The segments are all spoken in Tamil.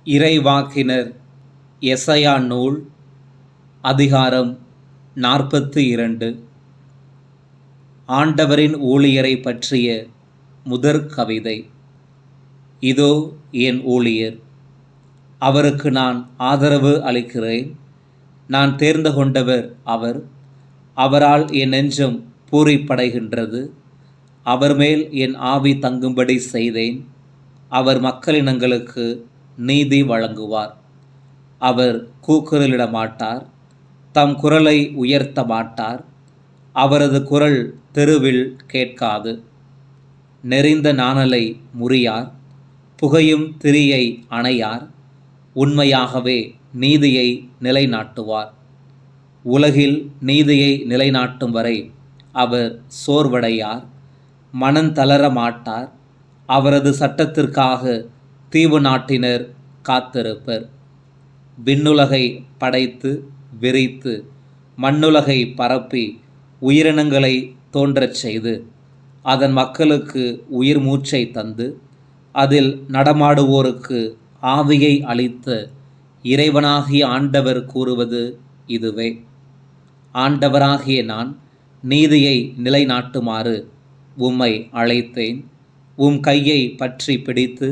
இறைவாக்கினர் எசையா நூல் அதிகாரம் 42. ஆண்டவரின் ஊழியரை பற்றிய முதற் கவிதை. இதோ என் ஊழியர், அவருக்கு நான் ஆதரவு அளிக்கிறேன். நான் தேர்ந்து கொண்டவர் அவர். அவரால் என் நெஞ்சம் பூரிப்படைகின்றது. அவர் மேல் என் ஆவி தங்கும்படி செய்தேன். அவர் மக்களினங்களுக்கு நீதி வழங்குவார். அவர் கூக்குரலிட மாட்டார், தம் குரலை உயர்த்த மாட்டார். அவரது குரல் தெருவில் கேட்காது. நெறிந்த நாணலை முறியார், புகையும் திரியை அணையார். உண்மையாகவே நீதியை நிலைநாட்டுவார். உலகில் நீதியை நிலைநாட்டும் வரை அவர் சோர்வடையார், மனந்தளர மாட்டார். அவரது சட்டத்திற்காக தீவு நாட்டினர் காத்திருப்பர். விண்ணுலகை படைத்து விரித்து மண்ணுலகை பரப்பி உயிரினங்களை தோன்றச் செய்து அதன் மக்களுக்கு உயிர் மூச்சை தந்து அதில் நடமாடுவோருக்கு ஆவியை அளித்த இறைவனாகிய ஆண்டவர் கூறுவது இதுவே. ஆண்டவராகிய நான் நீதியை நிலைநாட்டுமாறு உம்மை அழைத்தேன். உம் கையை பற்றி பிடித்து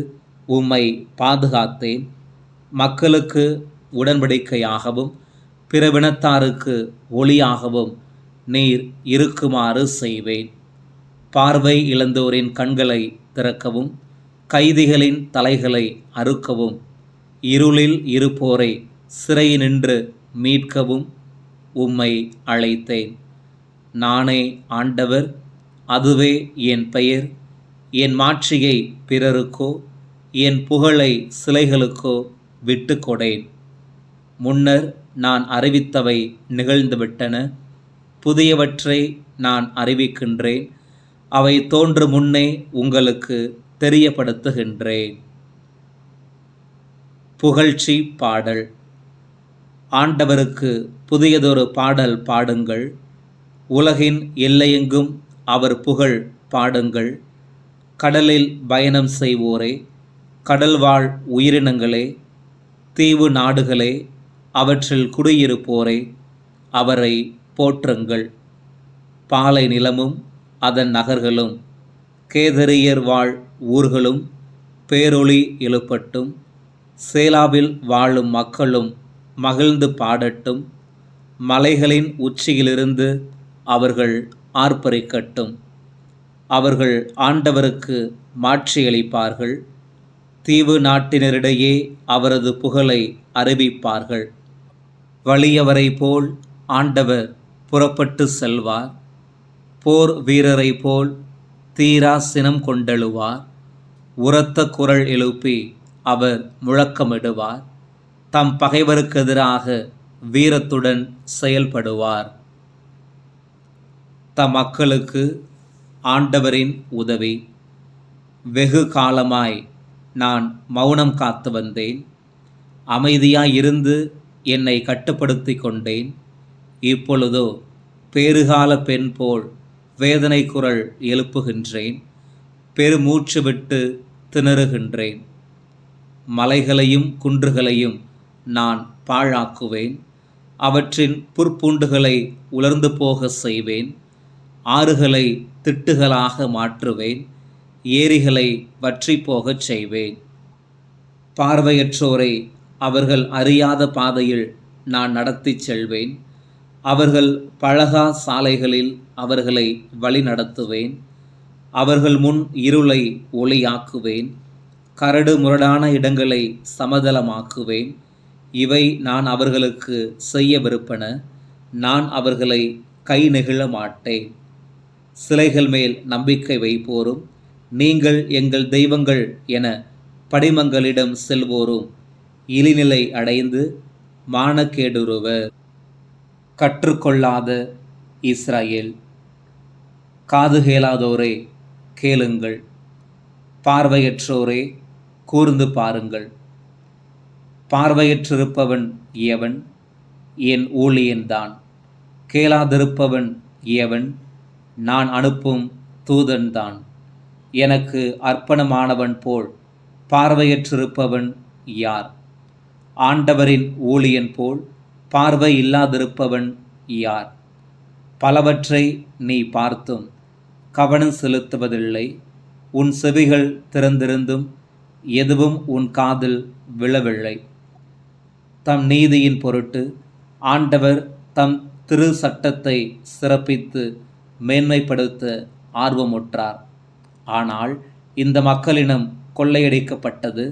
உம்மை பாதுகாத்தேன். மக்களுக்கு உடன்படிக்கையாகவும் பிறவினத்தாருக்கு ஒளியாகவும் நீர் இருக்குமாறு செய்வேன். பார்வை இழந்தோரின் கண்களை திறக்கவும், கைதிகளின் தலைகளை அறுக்கவும், இருளில் இருப்போரை சிறையினின்று மீட்கவும் உம்மை அழைத்தேன். நானே ஆண்டவர், அதுவே என் பெயர். என் மாட்சியை பிறருக்கோ என் புகழை சிலைகளுக்கோ விட்டு கொடேன். முன்னர் நான் அறிவித்தவை நிகழ்ந்துவிட்டன, புதியவற்றை நான் அறிவிக்கின்றேன். அவை தோன்று முன்னே உங்களுக்கு தெரியப்படுத்துகின்றேன். புகழ்ச்சி பாடல். ஆண்டவருக்கு புதியதொரு பாடல் பாடுங்கள். உலகின் எல்லையெங்கும் அவர் புகழ் பாடுங்கள். கடலில் பயணம் செய்வோரே, கடல்வாழ் உயிரினங்களே, தீவு நாடுகளே, அவற்றில் குடியிருப்போரே, அவரை போற்றுங்கள். பாலை நிலமும் அதன் நகர்களும், கேதரியர் வாழ் ஊர்களும் பேரொளி எழுப்பட்டும். சேலாவில் வாழும் மக்களும் மகிழ்ந்து பாடட்டும். மலைகளின் உச்சியிலிருந்து அவர்கள் ஆர்ப்பரிக்கட்டும். அவர்கள் ஆண்டவருக்கு மாட்சியளிப்பார்கள். தீவு நாட்டினரிடையே அவரது புகழை அறிவிப்பார்கள். வலியவரை போல் ஆண்டவர் புறப்பட்டு செல்வார். போர் வீரரை போல் தீரா சினம் கொண்டெழுவார். உரத்த குரல் எழுப்பி அவர் முழக்கமிடுவார். தம் பகைவருக்கு எதிராக வீரத்துடன் செயல்படுவார். தம் மக்களுக்கு ஆண்டவரின் உதவி. வெகு காலமாய் நான் மௌனம் காத்து வந்தேன். அமைதியாயிருந்து என்னை கட்டுப்படுத்தி கொண்டேன். இப்பொழுதோ பேறுகால பெண் போல் வேதனை குரல் எழுப்புகின்றேன். பெருமூச்சு விட்டு திணறுகின்றேன். மலைகளையும் குன்றுகளையும் நான் பாழாக்குவேன். அவற்றின் புற்பூண்டுகளை உலர்ந்து போக செய்வேன். ஆறுகளை திட்டுகளாக மாற்றுவேன். ஏரிகளை வற்றி போகச் செய்வேன். பார்வையற்றோரை அவர்கள் அறியாத பாதையில் நான் நடத்திச் செல்வேன். அவர்கள் பழகா சாலைகளில் அவர்களை வழி நடத்துவேன். அவர்கள் முன் இருளை ஒளியாக்குவேன். கரடு முரடான இடங்களை சமதளமாக்குவேன். இவை நான் அவர்களுக்கு செய்யவிருப்பன. நான் அவர்களை கை நெகிழ மாட்டேன். சிலைகள் மேல் நம்பிக்கை வைப்போரும், நீங்கள் எங்கள் தெய்வங்கள் என படிமங்களிடம் செல்வோரும் இழிநிலை அடைந்து மானக்கேடுருவர். கற்றுக்கொள்ளாத இஸ்ரவேல். காது கேளாதோரே கேளுங்கள். பார்வையற்றோரே கூர்ந்து பாருங்கள். பார்வையற்றிருப்பவன் எவன்? என் ஊழியன்தான். கேளாதிருப்பவன் எவன்? நான் அனுப்பும் தூதன்தான். எனக்கு அர்ப்பணமானவன் போல் பார்வையற்றிருப்பவன் யார்? ஆண்டவரின் ஊழியன் போல் பார்வை இல்லாதிருப்பவன் யார்? பலவற்றை நீ பார்த்தும் கவனம் செலுத்துவதில்லை. உன் செவிகள் திறந்திருந்தும் எதுவும் உன் காதில் விழவில்லை. தம் நீதியின் பொருட்டு ஆண்டவர் தம் திரு சட்டத்தை சிறப்பித்து மேன்மைப்படுத்த ஆர்வமுற்றார். ஆனால் இந்த மக்களினம் கொள்ளையடிக்கப்பட்டது,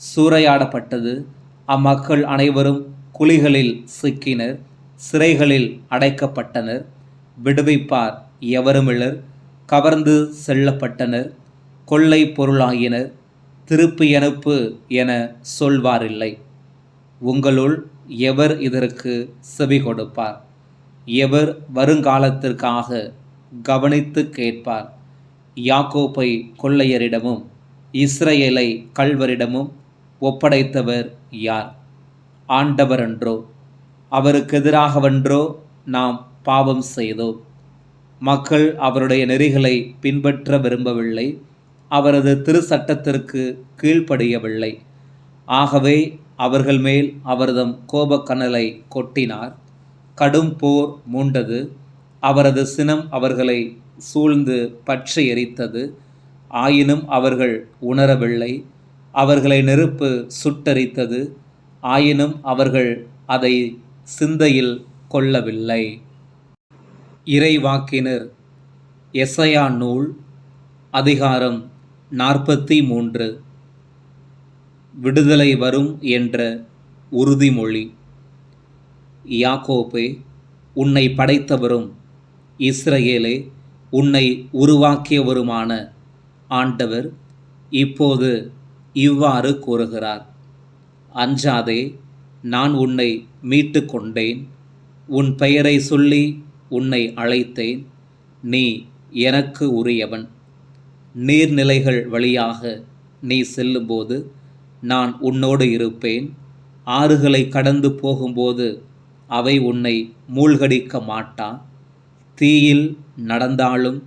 சூறையாடப்பட்டது. அம்மக்கள் அனைவரும் குழிகளில் சிக்கினர், சிறைகளில் அடைக்கப்பட்டனர். விடுவிப்பார் எவருமில்லர், கவர்ந்து செல்லப்பட்டனர், கொள்ளை பொருளாயினர், திருப்பி அனுப்பு என சொல்வாரில்லை. உங்களுள் எவர் இதற்கு செவி கொடுப்பார்? எவர் வருங்காலத்திற்காக கவனித்து கேட்பார்? யாக்கோப்பை கொள்ளையரிடமும் இஸ்ரவேலை கள்வரிடமும் ஒப்படைத்தவர் யார்? ஆண்டவரன்றோ? அவருக்கு எதிராகவன்றோ நாம் பாவம் செய்தோம்? மக்கள் அவருடைய நெறிகளை பின்பற்ற விரும்பவில்லை, அவரது திரு சட்டத்திற்கு கீழ்ப்படியவில்லை. ஆகவே அவர்கள் மேல் அவர்தம் கோபக்கனலை கொட்டினார். கடும் போர் மூண்டது. அவரது சினம் அவர்களை சூழ்ந்து பற்றி எரித்தது. ஆயினும் அவர்கள் உணரவில்லை. அவர்களை நெருப்பு சுட்டெரித்தது. ஆயினும் அவர்கள் அதை சிந்தையில் கொள்ளவில்லை. இறைவாக்கினர் எசையா நூல் அதிகாரம் 43. விடுதலை வரும் என்ற உறுதிமொழி. யாக்கோபே, உன்னை படைத்தவரும் இஸ்ரவேலே, உன்னை உருவாக்கியவருமான ஆண்டவர் இப்போது இவ்வாறு கூறுகிறார்: அஞ்சாதே, நான் உன்னை மீட்டு கொண்டேன். உன் பெயரை சொல்லி உன்னை அழைத்தேன். நீ எனக்கு உரியவன். நீர்நிலைகள் வழியாக நீ செல்லும்போது நான் உன்னோடு இருப்பேன். ஆறுகளை கடந்து போகும்போது அவை உன்னை மூழ்கடிக்க மாட்டா. தீயில் நடந்தாலும்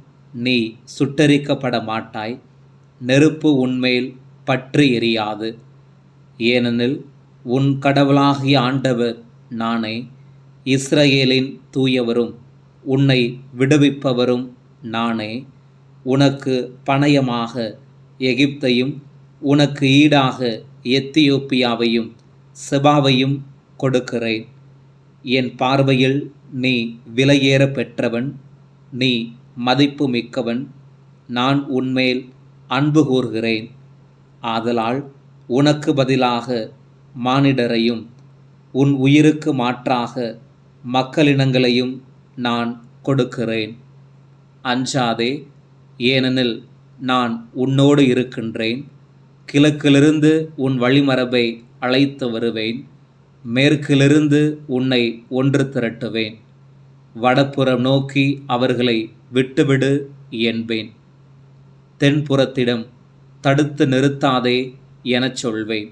நீ சுட்டெரிக்கப்பட மாட்டாய். நெருப்பு உன்மேல் பற்றி எரியாது. ஏனெனில் உன் கடவுளாகிய ஆண்டவர் நானே, இஸ்ரவேலின் தூயவரும் உன்னை விடுவிப்பவரும் நானே. உனக்கு பணயமாக எகிப்தையும் உனக்கு ஈடாக எத்தியோப்பியாவையும் செபாவையும் கொடுக்கிறேன். என் பார்வையில் நீ விலையேற பெற்றவன், நீ மதிப்பு மிக்கவன். நான் உன்மேல் அன்பு கூர்கிறேன். ஆதலால் உனக்கு பதிலாக மானிடரையும் உன் உயிருக்கு மாற்றாக மக்களினங்களையும் நான் கொடுக்கிறேன். அஞ்சாதே, ஏனெனில் நான் உன்னோடு இருக்கின்றேன். கிழக்கிலிருந்து உன் வழிமரபை அழைத்து வருவேன். மேற்கிலிருந்து உன்னை ஒன்று திரட்டுவேன். வடபுறம் நோக்கி அவர்களை விட்டுவிடு என்பேன். தென்புறத்திடம் தடுத்து நிறுத்தாதே எனச் சொல்வேன்.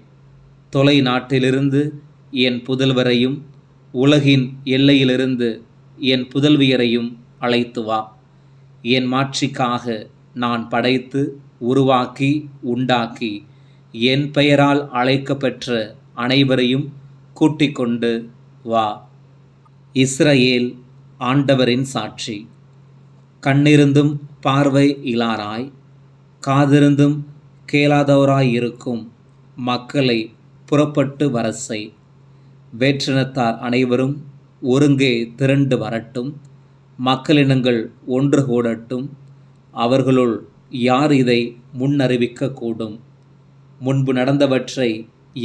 தொலை நாட்டிலிருந்து என் புதல்வரையும் உலகின் எல்லையிலிருந்து என் புதல்வியரையும் அழைத்து வா. என் மாட்சிக்காக நான் படைத்து உருவாக்கி உண்டாக்கி என் பெயரால் அழைக்கப்பெற்ற அனைவரையும் கூட்டிக் கொண்டு வா. இஸ்ரவேல் ஆண்டவரின் சாட்சி. கண்ணிருந்தும் பார்வை இலாராய், காதிருந்தும் கேளாதவராய் இருக்கும் மக்களை புறப்பட்டு வரசை. வேற்றினத்தார் அனைவரும் ஒருங்கே திரண்டு வரட்டும். மக்களினங்கள் ஒன்று கூடட்டும். அவர்களுள் யார் இதை முன்னறிவிக்கக்கூடும்? முன்பு நடந்தவற்றை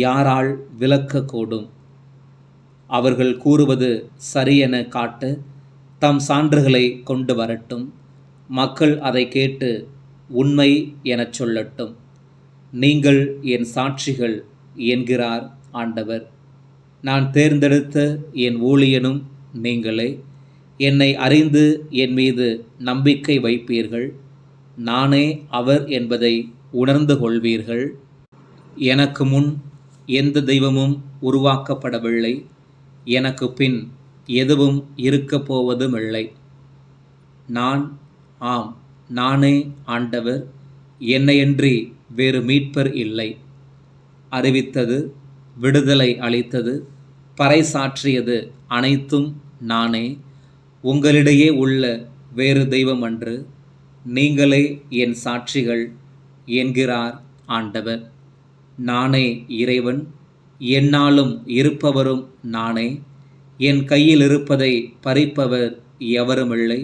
யாரால் விளக்கக்கூடும்? அவர்கள் கூறுவது சரியென காட்ட தம் சான்றுகளை கொண்டு வரட்டும். மக்கள் அதை கேட்டு உண்மை எனச் சொல்லட்டும். நீங்கள் என் சாட்சிகள் என்கிறார் ஆண்டவர். நான் தேர்ந்தெடுத்த என் ஊழியனும் நீங்களே. என்னை அறிந்து என் மீது நம்பிக்கை வைப்பீர்கள். நானே அவர் என்பதை உணர்ந்து கொள்வீர்கள். எனக்கு முன் எந்த தெய்வமும் உருவாக்கப்படவில்லை. எனக்கு பின் எதுவும் இருக்கப் போவதுமில்லை. நானே ஆண்டவர். என்னையன்றி வேறு மீட்பர் இல்லை. அறிவித்தது, விடுதலை அளித்தது, பறைசாற்றியது அனைத்தும் நானே. உங்களிடையே உள்ள வேறு தெய்வம் அன்று, நீங்களே என் சாட்சிகள் என்கிறார் ஆண்டவர். நானே இறைவன், எந்நாளும் இருப்பவரும் நானே. என் கையில் இருப்பதை பறிப்பவர் எவருமில்லை.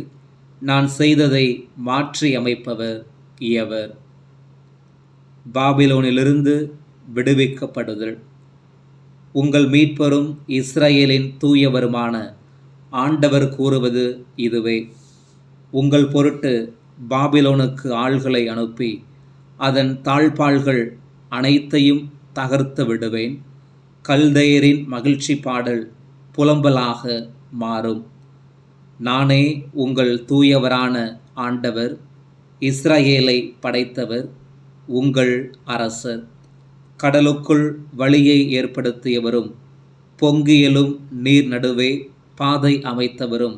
நான் செய்ததை மாற்றி அமைப்பவர் எவர்? பாபிலோனிலிருந்து விடுவிக்கப்படுதல். உங்கள் மீட்பரும் இஸ்ரவேலின் தூயவருமான ஆண்டவர் கூறுவது இதுவே: உங்கள் பொருட்டு பாபிலோனுக்கு ஆள்களை அனுப்பி அதன் தாழ்பாள்கள் அனைத்தையும் தகர்த்து விடுவேன். கல்தேயரின் மகிழ்ச்சி பாடல் புலம்பலாக மாறும். நானே உங்கள் தூயவரான ஆண்டவர், இஸ்ரவேலை படைத்தவர், உங்கள் அரசர். கடலுக்குள் வழியை ஏற்படுத்தியவரும், பொங்கியலும் நீர் நடுவே பாதை அமைத்தவரும்,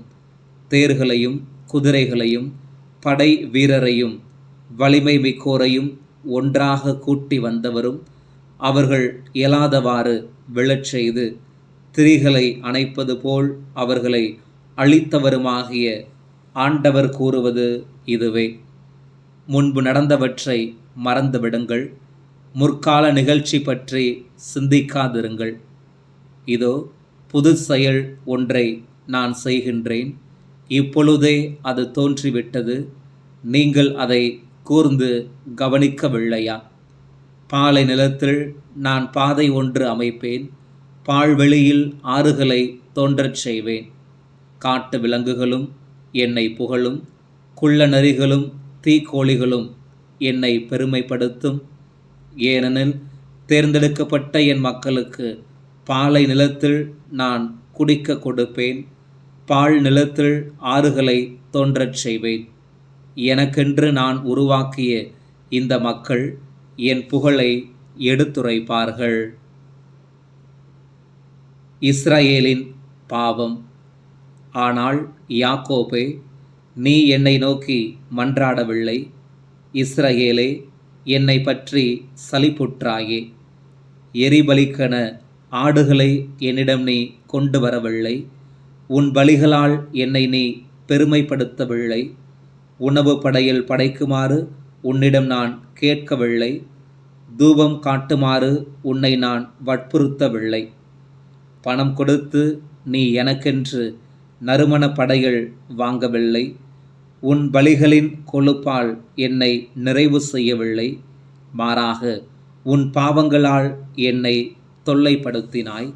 தேர்களையும் குதிரைகளையும் படை வீரரையும் வலிமை மிக்கோரையும் ஒன்றாக கூட்டி வந்தவரும், அவர்கள் இயலாதவாறு விழச் செய்து திரிகளை அணைப்பது போல் அவர்களை அழித்தவருமாகிய ஆண்டவர் கூறுவது இதுவே: முன்பு நடந்தவற்றை மறந்துவிடுங்கள், முற்கால நிகழ்ச்சி பற்றி சிந்திக்காதிருங்கள். இதோ புது செயல் ஒன்றை நான் செய்கின்றேன், இப்பொழுதே அது தோன்றிவிட்டது, நீங்கள் அதை கூர்ந்து கவனிக்கவில்லையா? பாலை நிலத்தில் நான் பாதை ஒன்று அமைப்பேன், பால்வெளியில் ஆறுகளை தோன்றச் செய்வேன். காட்டு விலங்குகளும் என்னை புகழும், குள்ள நரிகளும் தீக்கோழிகளும் என்னை பெருமைப்படுத்தும். ஏனெனில் தேர்ந்தெடுக்கப்பட்ட என் மக்களுக்கு பாலை நிலத்தில் நான் குடிக்க கொடுப்பேன், பால் நிலத்தில் ஆறுகளை தோன்றச் செய்வேன். எனக்கென்று நான் உருவாக்கிய இந்த மக்கள் என் புகழை எடுத்துரைப்பார்கள். இஸ்ரவேலின் பாவம். ஆனால் யாக்கோபே, நீ என்னை நோக்கி மன்றாடவில்லை. இஸ்ரவேலே, என்னை பற்றி சலிப்புற்றாயே. எரிபலிக்கென ஆடுகளை என்னிடம் நீ கொண்டு வரவில்லை. உன் பலிகளால் என்னை நீ பெருமைப்படுத்தவில்லை. உணவு படையில் படைக்குமாறு உன்னிடம் நான் கேட்கவில்லை. தூபம் காட்டுமாறு உன்னை நான் வற்புறுத்தவில்லை. பணம் கொடுத்து நீ எனக்கென்று நறுமண படைகள் வாங்கவில்லை. உன் பலிகளின் கொழுப்பால் என்னை நிறைவு செய்யவில்லை. மாறாக உன் பாவங்களால் என்னை தொல்லைப்படுத்தினாய்.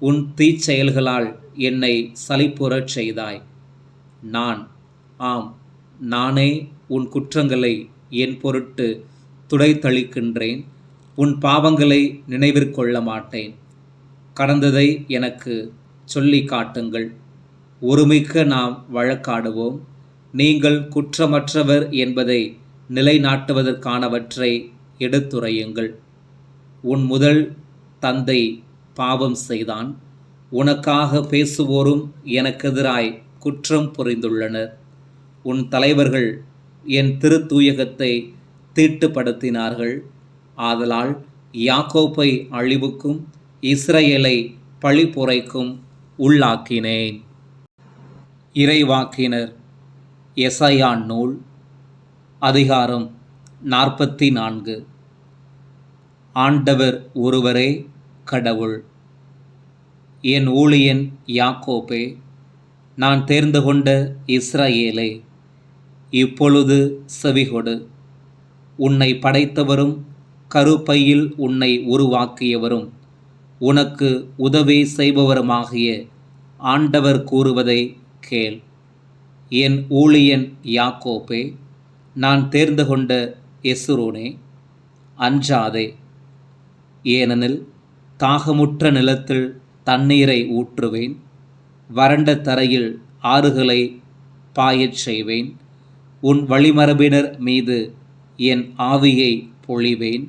உன் தீச்செயல்களால் என்னை சலிப்புறச் செய்தாய். நானே உன் குற்றங்களை என் பொருட்டு துடைத்தளிக்கின்றேன். உன் பாவங்களை நினைவிற்கொள்ள மாட்டேன். கடந்ததை எனக்கு சொல்லி காட்டுங்கள், ஒருமிக்க நாம் வழக்காடுவோம். நீங்கள் குற்றமற்றவர் என்பதை நிலைநாட்டுவதற்கானவற்றை எடுத்துரையுங்கள். உன் முதல் தந்தை பாவம் செய்தான், உனக்காக பேசுவோரும் எனக்கெதிராய் குற்றம் புரிந்துள்ளனர். உன் தலைவர்கள் என் திருத்தூயகத்தை தீட்டுப்படுத்தினார்கள். ஆதலால் யாக்கோப்பை அழிவுக்கும் இஸ்ரவேலை பழிபொறைக்கும் உள்ளாக்கினேன். இறைவாக்கினர் எசாயா நூல், அதிகாரம் 44. ஆண்டவர் ஒருவரே கடவுள். என் ஊழியன் யாக்கோபே, நான் தேர்ந்து கொண்ட இஸ்ரவேலே, இப்பொழுது செவிகொடு. உன்னை படைத்தவரும் கருப்பையில் உன்னை உருவாக்கியவரும் உனக்கு உதவி செய்பவருமாகிய ஆண்டவர் கூறுவதை கேள். என் ஊழியன் யாக்கோபே, நான் தேர்ந்து கொண்ட எஸ்ரோனே, அஞ்சாதே. ஏனெனில் தாகமுற்ற நிலத்தில் தண்ணீரை ஊற்றுவேன், வறண்ட தரையில் ஆறுகளை பாயச் செய்வேன். உன் வழிமரபினர் மீது என் ஆவியை பொழிவேன்.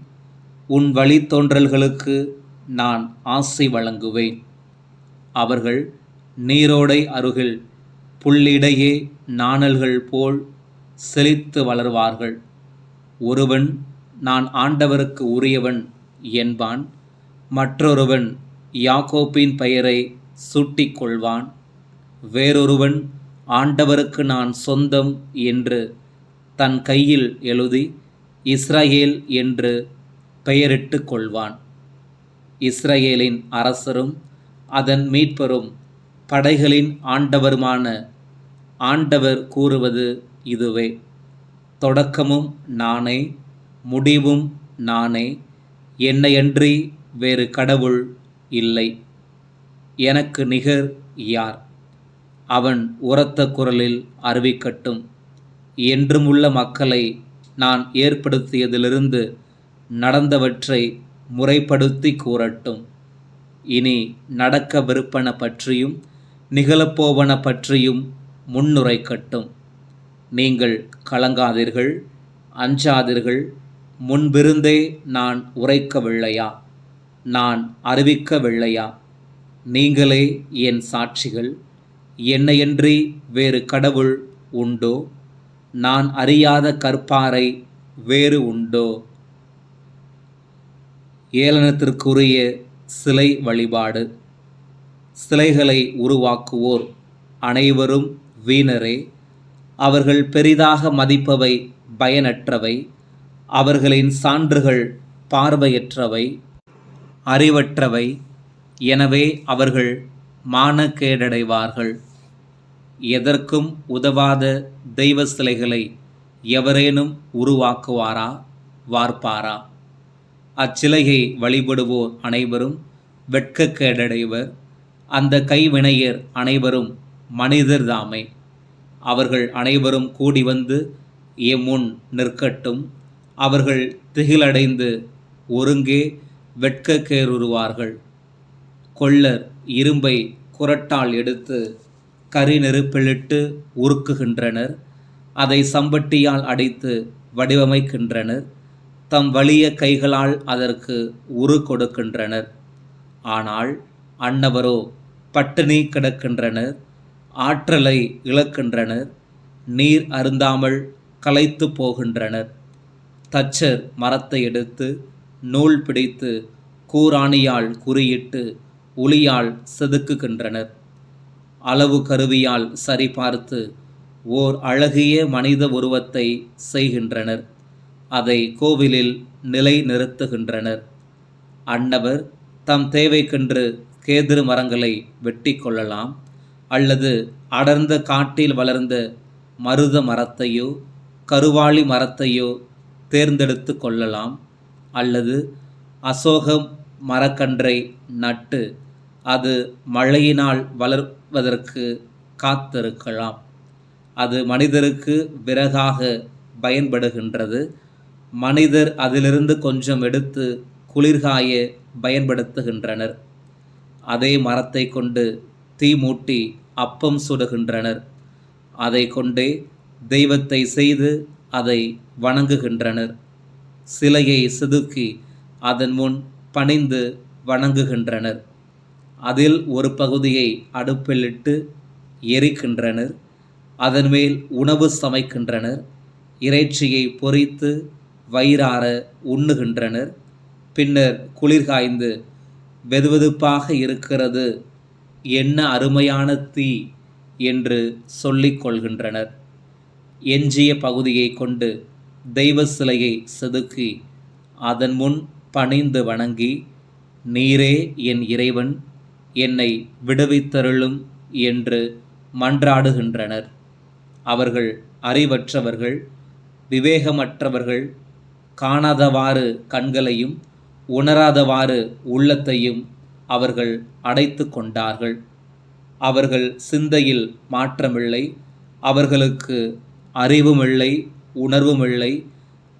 உன் வழித்தோன்றல்களுக்கு நான் ஆசி வழங்குவேன். அவர்கள் நீரோடை அருகில் புல்லிடையே நாணல்கள் போல் செழித்து வளர்வார்கள். ஒருவன் நான் ஆண்டவருக்கு உரியவன் என்பான். மற்றொருவன் யாக்கோப்பின் பெயரை சூட்டிக் கொள்வான். வேறொருவன் ஆண்டவருக்கு நான் சொந்தம் என்று தன் கையில் எழுதி இஸ்ரவேல் என்று பெயரிட்டுக் கொள்வான். இஸ்ரவேலின் அரசரும் அதன் மீட்பரும் படைகளின் ஆண்டவருமான ஆண்டவர் கூறுவது இதுவே: தொடக்கமும் நானே, முடிவும் நானே, என்னையன்றி வேறு கடவுள் இல்லை. எனக்கு நிகர் யார்? அவன் உரத்த குரலில் அறிவிக்கட்டும். என்றுமுள்ள மக்களை நான் ஏற்படுத்தியதிலிருந்து நடந்தவற்றை முறைப்படுத்தி கூறட்டும். இனி நடக்கவிருப்பன பற்றியும் நிகழப்போவன பற்றியும் முன்னுரைக்கட்டும். நீங்கள் கலங்காதீர்கள், அஞ்சாதீர்கள். முன்பிருந்தே நான் உரைக்கவில்லையா? நான் அறிவிக்கவில்லையா? நீங்களே என் சாட்சிகள். என்னையன்றி வேறு கடவுள் உண்டோ? நான் அறியாத கற்பாறை வேறு உண்டோ? ஏளனத்திற்குரிய சிலை வழிபாடு. சிலைகளை உருவாக்குவோர் அனைவரும் வீணரே. அவர்கள் பெரிதாக மதிப்பவை பயனற்றவை. அவர்களின் சான்றுகள் பார்வையற்றவை, அறிவற்றவை. எனவே அவர்கள் மானக்கேடடைவார்கள். எதற்கும் உதவாத தெய்வ சிலைகளை எவரேனும் உருவாக்குவாரா, வார்ப்பாரா? அச்சிலையை வழிபடுவோர் அனைவரும் வெட்கக்கேடடைவர். அந்த கைவினையர் அனைவரும் மனிதர்தாமே. அவர்கள் அனைவரும் கூடி வந்து எம்முன் நிற்கட்டும். அவர்கள் திகிலடைந்து ஒருங்கே வெட்கக்கேறுவார்கள். கொள்ளர் இரும்பை குறட்டால் எடுத்து கரி நெருப்பிலிட்டு உருக்குகின்றனர். அதை சம்பட்டியால் அடித்து வடிவமைக்கின்றனர். தம் வலிய கைகளால் அதற்கு உரு கொடுக்கின்றனர். ஆனால் அன்னவரோ பட்டினி கிடக்கின்றனர், ஆற்றலை இழக்கின்றனர், நீர் அருந்தாமல் களைத்து போகின்றனர். தச்சர் மரத்தை எடுத்து நூல் பிடித்து கூராணியால் குறியிட்டு உளியால் செதுக்குகின்றனர். அளவு கருவியால் சரிபார்த்து ஓர் அழகிய மனித உருவத்தை செய்கின்றனர். அதை கோவிலில் நிலை நிறுத்துகின்றனர். அன்னவர் தம் தேவைக்கென்று கேதுரு மரங்களை வெட்டி கொள்ளலாம், அல்லது அடர்ந்த காட்டில் வளர்ந்த மருத மரத்தையோ கருவாளி மரத்தையோ தேர்ந்தெடுத்து கொள்ளலாம், அல்லது அசோக மரக்கன்றை நட்டு அது மழையினால் வளர்வதற்கு காத்திருக்கலாம். அது மனிதருக்கு விறகாக பயன்படுகின்றது. மனிதர் அதிலிருந்து கொஞ்சம் எடுத்து குளிர்காய பயன்படுத்துகின்றனர். அதே மரத்தை கொண்டு தீ மூட்டி அப்பம் சுடுகின்றனர். அதை கொண்டே தெய்வத்தை செய்து அதை வணங்குகின்றனர். சிலையை செதுக்கி அதன் முன் பணிந்து வணங்குகின்றனர். அதில் ஒரு பகுதியை அடுப்பிலிட்டு எரிக்கின்றனர். அதன் மேல் உணவு சமைக்கின்றனர். இறைச்சியை பொரித்து வயிறார உண்ணுகின்றனர். பின்னர் குளிர்காய்ந்து வெதுவெதுப்பாக இருக்கிறது, என்ன அருமையான தீ என்று சொல்லிக் கொள்கின்றனர். எஞ்சிய பகுதியை கொண்டு தெய்வ சிலையை செதுக்கி அதன் முன் பணிந்து வணங்கி, நீரே என் இறைவன், என்னை விடுவித்தருளும் என்று மன்றாடுகின்றனர். அவர்கள் அறிவற்றவர்கள், விவேகமற்றவர்கள், காணாதவாறு கண்களையும் உணராதவாறு உள்ளத்தையும் அவர்கள் அடைத்து கொண்டார்கள். அவர்கள் சிந்தையில் மாற்றமில்லை, அவர்களுக்கு அறிவுமில்லை, உணர்வுமில்லை.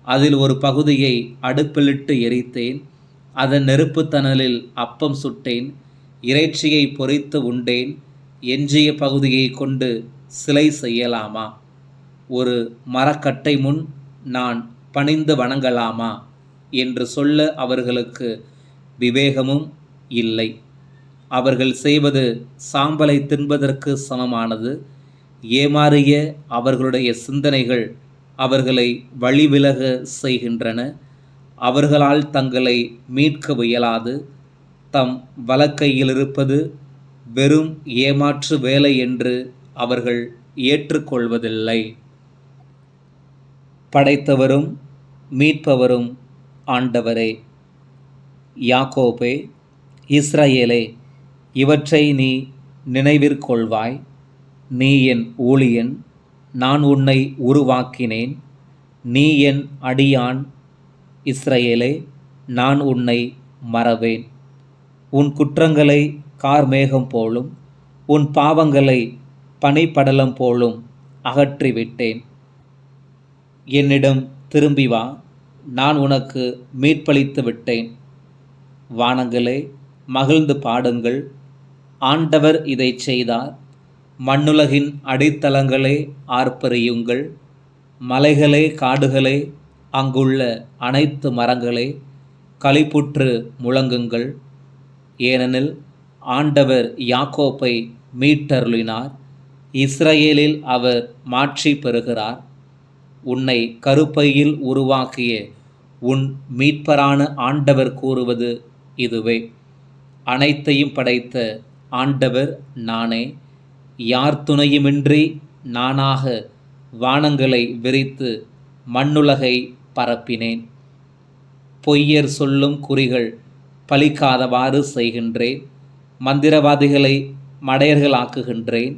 அதில் ஒரு பகுதியை அடுப்பிலிட்டு எரித்தேன், அதன் நெருப்புத்தணலில் அப்பம் சுட்டேன், இறைச்சியை பொரித்து உண்டேன். எஞ்சிய பகுதியை கொண்டு சிலை செய்யலாமா? ஒரு மரக்கட்டை முன் நான் பணிந்து வணங்கலாமா என்று சொல்ல அவர்களுக்கு விவேகமும் இல்லை. அவர்கள் செய்வது சாம்பலை தின்பதற்கு சமமானது. ஏமாறிய அவர்களுடைய சிந்தனைகள் அவர்களை வழிவிலக செய்கின்றன. அவர்களால் தங்களை மீட்க இயலாது. தம் வலக்கையில் இருப்பது வெறும் ஏமாற்று வேலை என்று அவர்கள் ஏற்றுக்கொள்வதில்லை. படைத்தவரும் மீட்பவரும் ஆண்டவரே. யாக்கோபே, இஸ்ரவேலே, இவற்றை நீ நினைவிற்கொள்வாய். நீ என் ஊழியன், நான் உன்னை உருவாக்கினேன். நீ என் அடியான் இஸ்ரவேலே, நான் உன்னை மறவேன். உன் குற்றங்களை கார்மேகம் போலும், உன் பாவங்களை பனிப்படலம் போலும் அகற்றிவிட்டேன். என்னிடம் திரும்பி வா, நான் உனக்கு மீட்பளித்து விட்டேன். வானங்களே, மகிழ்ந்து பாடுங்கள், ஆண்டவர் இதை செய்தார். மண்ணுலகின் அடித்தளங்களே ஆர்ப்பரியுங்கள். மலைகளே, காடுகளே, அங்குள்ள அனைத்து மரங்களே, களிப்புற்று முழங்குங்கள். ஏனெனில் ஆண்டவர் யாக்கோப்பை மீட்டருளினார், இஸ்ரவேலில் அவர் மாட்சி பெறுகிறார். உன்னை கருப்பையில் உருவாக்கிய உன் மீட்பரான ஆண்டவர் கூறுவது இதுவே. அனைத்தையும் படைத்த ஆண்டவர் நானே. யார் துணையுமின்றி நானாக வானங்களை விரித்து மண்ணுலகை பரப்பினேன். பொய்யர் சொல்லும் குறிகள் பலிக்காதவாறு செய்கின்றேன். மந்திரவாதிகளை மடையர்களாக்குகின்றேன்.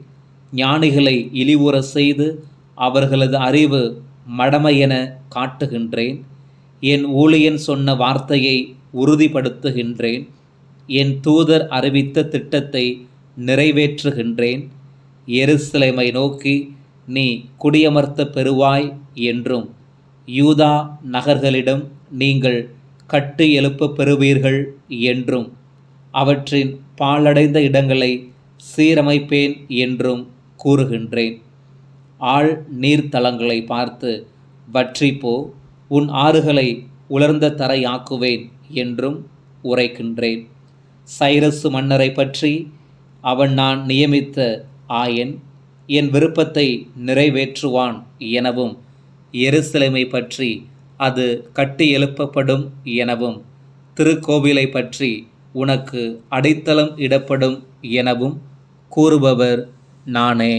ஞானிகளை இழிவுற செய்து அவர்களது அறிவு மடமையென காட்டுகின்றேன். என் ஊழியன் சொன்ன வார்த்தையை உறுதிப்படுத்துகின்றேன். என் தூதர் அறிவித்த திட்டத்தை நிறைவேற்றுகின்றேன். எருசலேமை நோக்கி நீ குடியமர்த்த பெறுவாய் என்றும், யூதா நகர்களிடம் நீங்கள் கட்டி எழுப்ப பெறுவீர்கள் என்றும், அவற்றின் பாழடைந்த இடங்களை சீரமைப்பேன் என்றும் கூறுகின்றேன். ஆழ் நீர்த்தலங்களை பார்த்து வற்றிப்போ, உன் ஆறுகளை உலர்ந்த தரையாக்குவேன் என்றும் உரைக்கின்றேன். சைரசு மன்னரை பற்றி, அவன் நான் நியமித்த ஆயன், என் விருப்பத்தை நிறைவேற்றுவான் எனவும், எருசலேமை பற்றி அது கட்டி எழுப்பப்படும் எனவும், திருக்கோவிலை பற்றி உனக்கு அடித்தளம் இடப்படும் எனவும் கூறுபவர் நானே.